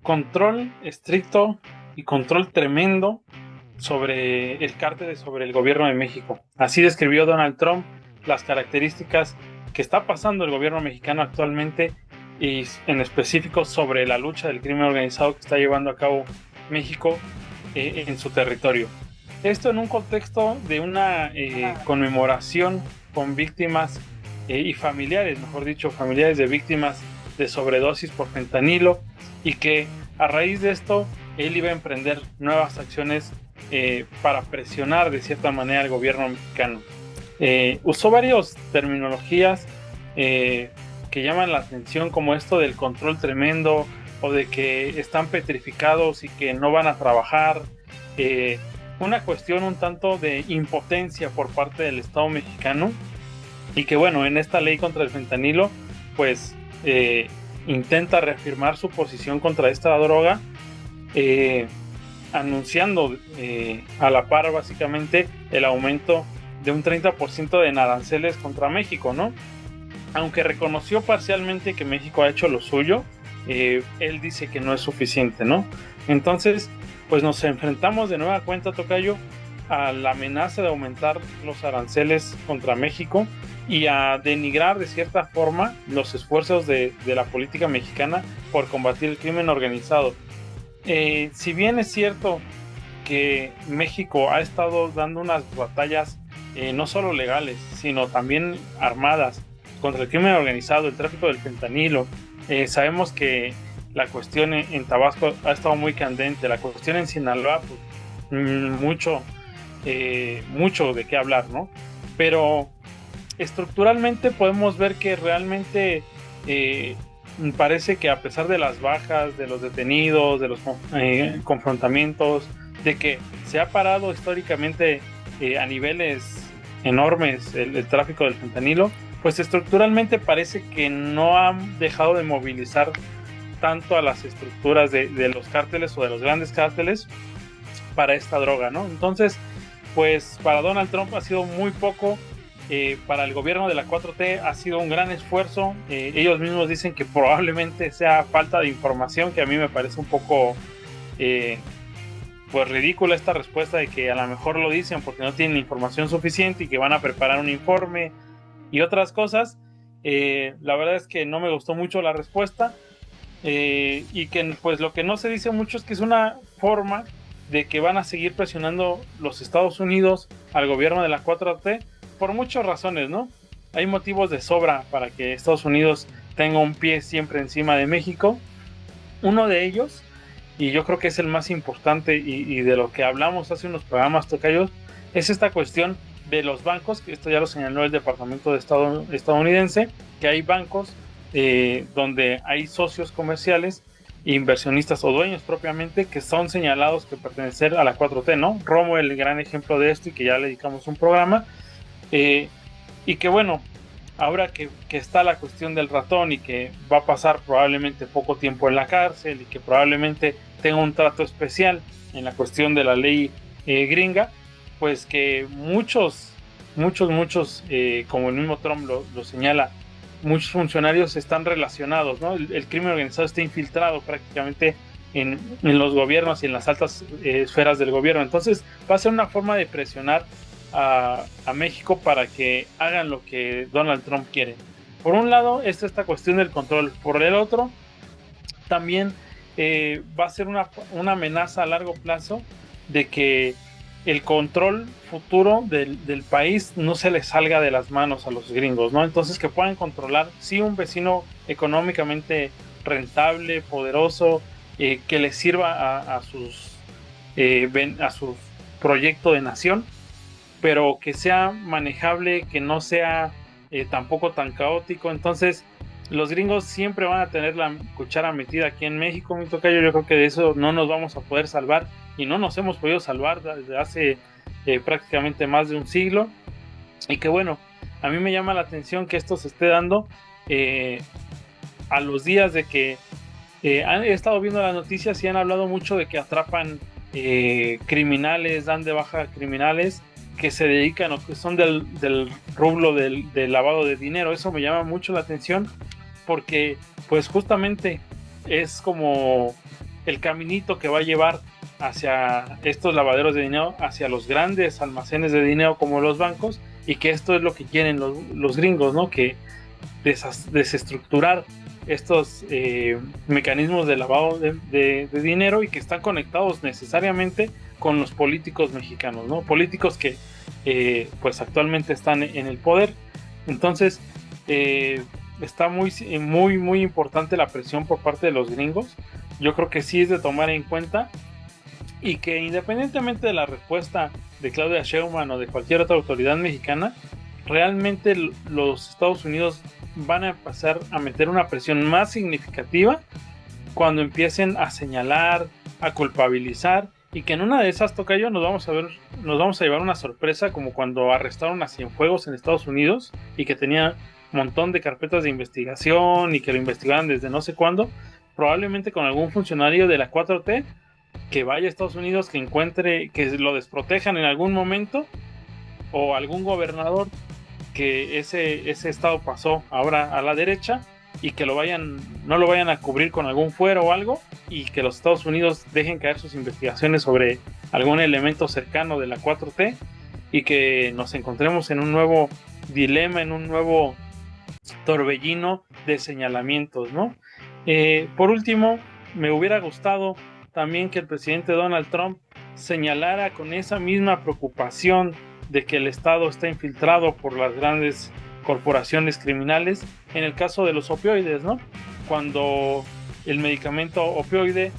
control estricto y control tremendo sobre el cártel, sobre el gobierno de México. Así describió Donald Trump las características que está pasando el gobierno mexicano actualmente y en específico sobre la lucha del crimen organizado que está llevando a cabo México en su territorio. Esto en un contexto de una conmemoración con víctimas y familiares, mejor dicho, familiares de víctimas de sobredosis por fentanilo, y que a raíz de esto él iba a emprender nuevas acciones para presionar de cierta manera al gobierno mexicano. Usó varias terminologías que llaman la atención, como esto del control tremendo o de que están petrificados y que no van a trabajar. Una cuestión un tanto de impotencia por parte del Estado mexicano, y que bueno, en esta ley contra el fentanilo pues intenta reafirmar su posición contra esta droga, anunciando a la par básicamente el aumento de un 30% de aranceles contra México, ¿no? Aunque reconoció parcialmente que México ha hecho lo suyo, él dice que no es suficiente, ¿no? Entonces, pues nos enfrentamos de nueva cuenta, tocayo, a la amenaza de aumentar los aranceles contra México y a denigrar de cierta forma los esfuerzos de la política mexicana por combatir el crimen organizado. Si bien es cierto que México ha estado dando unas batallas no solo legales, sino también armadas contra el crimen organizado, el tráfico del fentanilo, sabemos que la cuestión en Tabasco ha estado muy candente, la cuestión en Sinaloa, pues, mucho de qué hablar, ¿no? Pero estructuralmente podemos ver que realmente parece que a pesar de las bajas, de los detenidos, de los confrontamientos, de que se ha parado históricamente a niveles enormes el tráfico del fentanilo, pues estructuralmente parece que no han dejado de movilizar tanto a las estructuras de los cárteles o de los grandes cárteles para esta droga, ¿no? Entonces, pues para Donald Trump ha sido muy poco, para el gobierno de la 4T ha sido un gran esfuerzo. Ellos mismos dicen que probablemente sea falta de información, que a mí me parece un poco pues ridícula esta respuesta de que a lo mejor lo dicen porque no tienen información suficiente y que van a preparar un informe y otras cosas. La verdad es que no me gustó mucho la respuesta, y que pues lo que no se dice mucho es que es una forma de que van a seguir presionando los Estados Unidos al gobierno de la 4T por muchas razones, ¿no? Hay motivos de sobra para que Estados Unidos tenga un pie siempre encima de México. Uno de ellos, y yo creo que es el más importante y de lo que hablamos hace unos programas, tocayos, es esta cuestión de los bancos, que esto ya lo señaló el Departamento de Estado estadounidense, que hay bancos donde hay socios comerciales, inversionistas o dueños propiamente, que son señalados que pertenecer a la 4T, ¿no? Romo, el gran ejemplo de esto, y que ya le dedicamos un programa, y que bueno, ahora que está la cuestión del ratón y que va a pasar probablemente poco tiempo en la cárcel y que probablemente tenga un trato especial en la cuestión de la ley gringa, pues que muchos, como el mismo Trump lo señala, muchos funcionarios están relacionados, ¿no? El crimen organizado está infiltrado prácticamente en los gobiernos y en las altas esferas del gobierno. Entonces va a ser una forma de presionar a México para que hagan lo que Donald Trump quiere. Por un lado, esta cuestión del control. Por el otro, también va a ser una amenaza a largo plazo de que el control futuro del país no se les salga de las manos a los gringos, ¿no? Entonces que puedan controlar, sí, un vecino económicamente rentable, poderoso, que les sirva a su proyecto de nación, pero que sea manejable, que no sea tampoco tan caótico. Entonces los gringos siempre van a tener la cuchara metida aquí en México, mi tocayo. Yo creo que de eso no nos vamos a poder salvar, y no nos hemos podido salvar desde hace prácticamente más de un siglo. Y que bueno, a mí me llama la atención que esto se esté dando a los días de que he estado viendo las noticias y han hablado mucho de que atrapan criminales, dan de baja criminales que se dedican o que son del rublo del lavado de dinero. Eso me llama mucho la atención porque pues justamente es como el caminito que va a llevar hacia estos lavaderos de dinero, hacia los grandes almacenes de dinero como los bancos, y que esto es lo que quieren los gringos, ¿no? Que desestructurar estos mecanismos de lavado de dinero, y que están conectados necesariamente con los políticos mexicanos, ¿no? Políticos que pues actualmente están en el poder. Entonces está muy importante la presión por parte de los gringos. Yo creo que sí es de tomar en cuenta, y que independientemente de la respuesta de Claudia Sheinbaum o de cualquier otra autoridad mexicana, realmente los Estados Unidos van a pasar a meter una presión más significativa cuando empiecen a señalar, a culpabilizar, y que en una de esas, tocayo, nos vamos a llevar una sorpresa, como cuando arrestaron a Cienfuegos en Estados Unidos y que tenía un montón de carpetas de investigación y que lo investigaban desde no sé cuándo. Probablemente con algún funcionario de la 4T que vaya a Estados Unidos, que encuentre, que lo desprotejan en algún momento, o algún gobernador que ese estado pasó ahora a la derecha, y que no lo vayan a cubrir con algún fuero o algo, y que los Estados Unidos dejen caer sus investigaciones sobre algún elemento cercano de la 4T, y que nos encontremos en un nuevo dilema, en un nuevo torbellino de señalamientos, ¿no? Por último, me hubiera gustado también que el presidente Donald Trump señalara con esa misma preocupación de que el Estado está infiltrado por las grandes corporaciones criminales en el caso de los opioides, ¿no? Cuando el medicamento opioide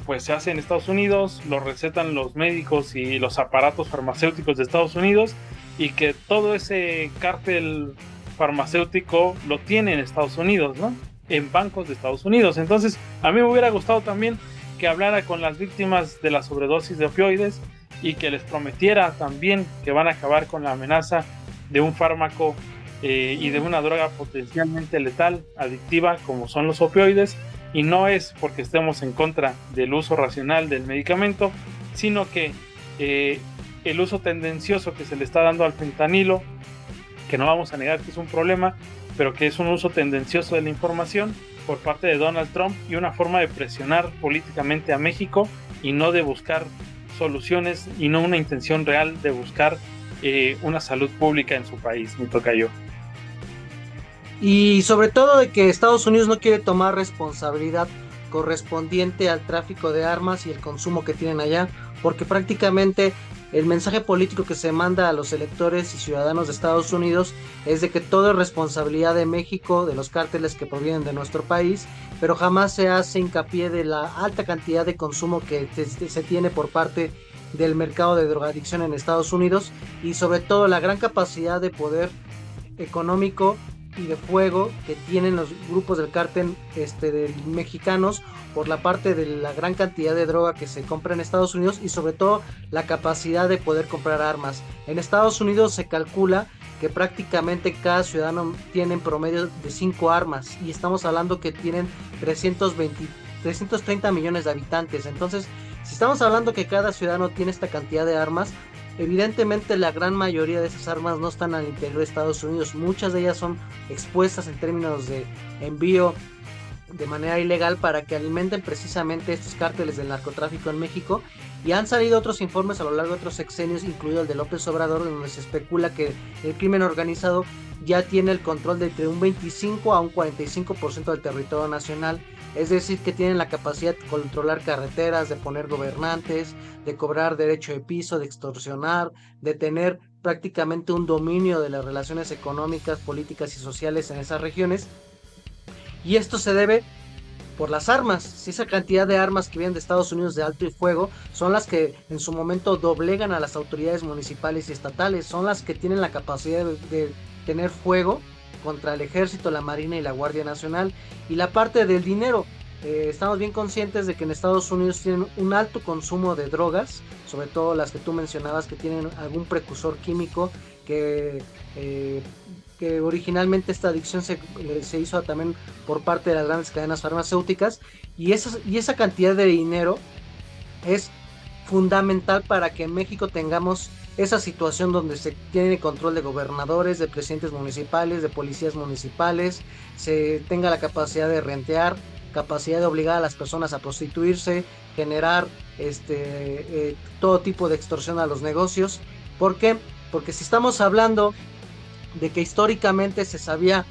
pues se hace en Estados Unidos, lo recetan los médicos y los aparatos farmacéuticos de Estados Unidos, y que todo ese cártel farmacéutico lo tiene en Estados Unidos, ¿no? En bancos de Estados Unidos. Entonces, a mí me hubiera gustado también que hablara con las víctimas de la sobredosis de opioides, y que les prometiera también que van a acabar con la amenaza de un fármaco y de una droga potencialmente letal, adictiva, como son los opioides. Y no es porque estemos en contra del uso racional del medicamento, sino que el uso tendencioso que se le está dando al fentanilo, que no vamos a negar que es un problema, pero que es un uso tendencioso de la información por parte de Donald Trump, y una forma de presionar políticamente a México, y no de buscar soluciones, y no una intención real de buscar una salud pública en su país, me toca yo. Y sobre todo de que Estados Unidos no quiere tomar responsabilidad correspondiente al tráfico de armas y el consumo que tienen allá, porque prácticamente el mensaje político que se manda a los electores y ciudadanos de Estados Unidos es de que todo es responsabilidad de México, de los cárteles que provienen de nuestro país, pero jamás se hace hincapié de la alta cantidad de consumo que se tiene por parte del mercado de drogadicción en Estados Unidos, y sobre todo la gran capacidad de poder económico y de fuego que tienen los grupos del cártel de mexicanos, por la parte de la gran cantidad de droga que se compra en Estados Unidos, y sobre todo la capacidad de poder comprar armas. En Estados Unidos se calcula que prácticamente cada ciudadano tiene en promedio de 5 armas, y estamos hablando que tienen 330 millones de habitantes. Entonces, si estamos hablando que cada ciudadano tiene esta cantidad de armas, evidentemente la gran mayoría de esas armas no están al interior de Estados Unidos. Muchas de ellas son expuestas en términos de envío de manera ilegal para que alimenten precisamente estos cárteles del narcotráfico en México. Y han salido otros informes a lo largo de otros sexenios, incluido el de López Obrador, donde se especula que el crimen organizado ya tiene el control de entre un 25 a un 45% del territorio nacional. Es decir, que tienen la capacidad de controlar carreteras, de poner gobernantes, de cobrar derecho de piso, de extorsionar, de tener prácticamente un dominio de las relaciones económicas, políticas y sociales en esas regiones. Y esto se debe por las armas. Si esa cantidad de armas que vienen de Estados Unidos de alto y fuego son las que en su momento doblegan a las autoridades municipales y estatales, son las que tienen la capacidad de tener fuego contra el ejército, la marina y la Guardia Nacional. Y la parte del dinero, estamos bien conscientes de que en Estados Unidos tienen un alto consumo de drogas, sobre todo las que tú mencionabas, que tienen algún precursor químico que originalmente esta adicción se hizo también por parte de las grandes cadenas farmacéuticas, y esa cantidad de dinero es fundamental para que en México tengamos esa situación donde se tiene control de gobernadores, de presidentes municipales, de policías municipales, se tenga la capacidad de rentear, capacidad de obligar a las personas a prostituirse, generar todo tipo de extorsión a los negocios. ¿Por qué? Porque si estamos hablando de que históricamente se sabía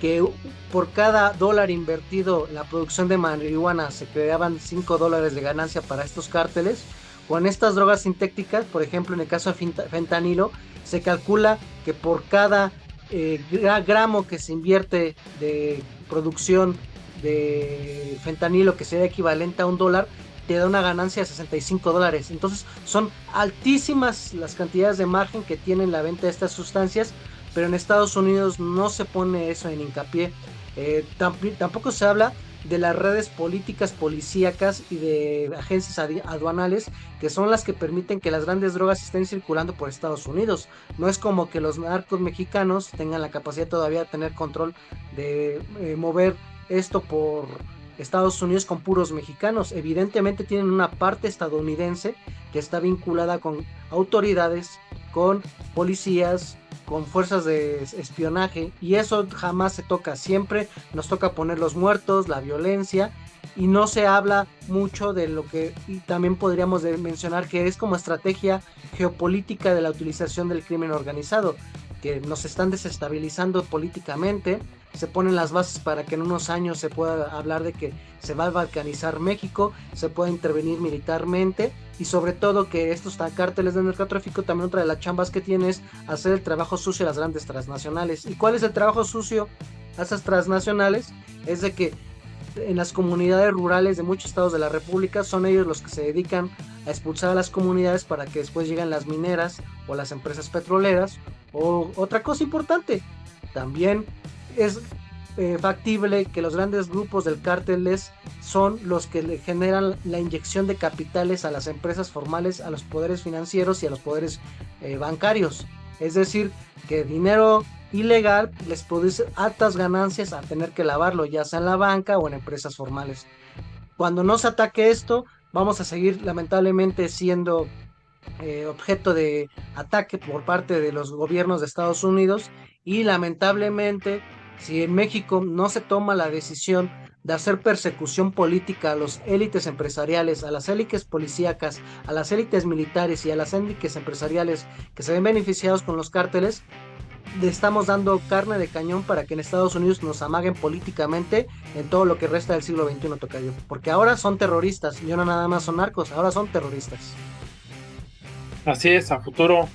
que por cada dólar invertido en la producción de marihuana se creaban $5 de ganancia para estos cárteles. Con estas drogas sintéticas, por ejemplo, en el caso de fentanilo, se calcula que por cada gramo que se invierte de producción de fentanilo, que sería equivalente a $1, te da una ganancia de $65. Entonces son altísimas las cantidades de margen que tienen la venta de estas sustancias, pero en Estados Unidos no se pone eso en hincapié. Tampoco se habla de las redes políticas, policíacas y de agencias aduanales, que son las que permiten que las grandes drogas estén circulando por Estados Unidos. No es como que los narcos mexicanos tengan la capacidad todavía de tener control de mover esto por Estados Unidos con puros mexicanos. Evidentemente tienen una parte estadounidense que está vinculada con autoridades, con policías, con fuerzas de espionaje, y eso jamás se toca. Siempre nos toca poner los muertos, la violencia, y no se habla mucho de lo que y también podríamos mencionar que es como estrategia geopolítica de la utilización del crimen organizado, que nos están desestabilizando políticamente. Se ponen las bases para que en unos años se pueda hablar de que se va a balcanizar México, se puede intervenir militarmente, y sobre todo que estos cárteles de narcotráfico, también otra de las chambas que tiene es hacer el trabajo sucio a las grandes transnacionales. ¿Y cuál es el trabajo sucio a esas transnacionales? Es de que en las comunidades rurales de muchos estados de la República son ellos los que se dedican a expulsar a las comunidades para que después lleguen las mineras o las empresas petroleras. O otra cosa importante, también es factible que los grandes grupos del cárteles son los que le generan la inyección de capitales a las empresas formales, a los poderes financieros y a los poderes bancarios. Es decir, que dinero ilegal les produce altas ganancias a tener que lavarlo, ya sea en la banca o en empresas formales. Cuando no se ataque esto, vamos a seguir lamentablemente siendo objeto de ataque por parte de los gobiernos de Estados Unidos, y lamentablemente si en México no se toma la decisión de hacer persecución política a las élites empresariales, a las élites policíacas, a las élites militares y a las élites empresariales que se ven beneficiados con los cárteles, le estamos dando carne de cañón para que en Estados Unidos nos amaguen políticamente en todo lo que resta del siglo XXI, tocayo. Porque ahora son terroristas, y no nada más son narcos, ahora son terroristas. Así es, a futuro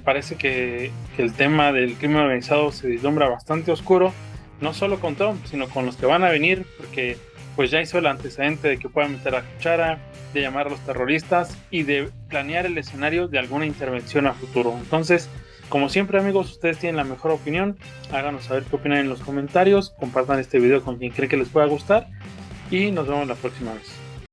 parece que el tema del crimen organizado se vislumbra bastante oscuro, no solo con Trump, sino con los que van a venir, porque pues ya hizo el antecedente de que puedan meter la cuchara, de llamar a los terroristas y de planear el escenario de alguna intervención a futuro. Entonces, como siempre, amigos, ustedes tienen la mejor opinión, háganos saber qué opinan en los comentarios, compartan este video con quien cree que les pueda gustar, y nos vemos la próxima vez.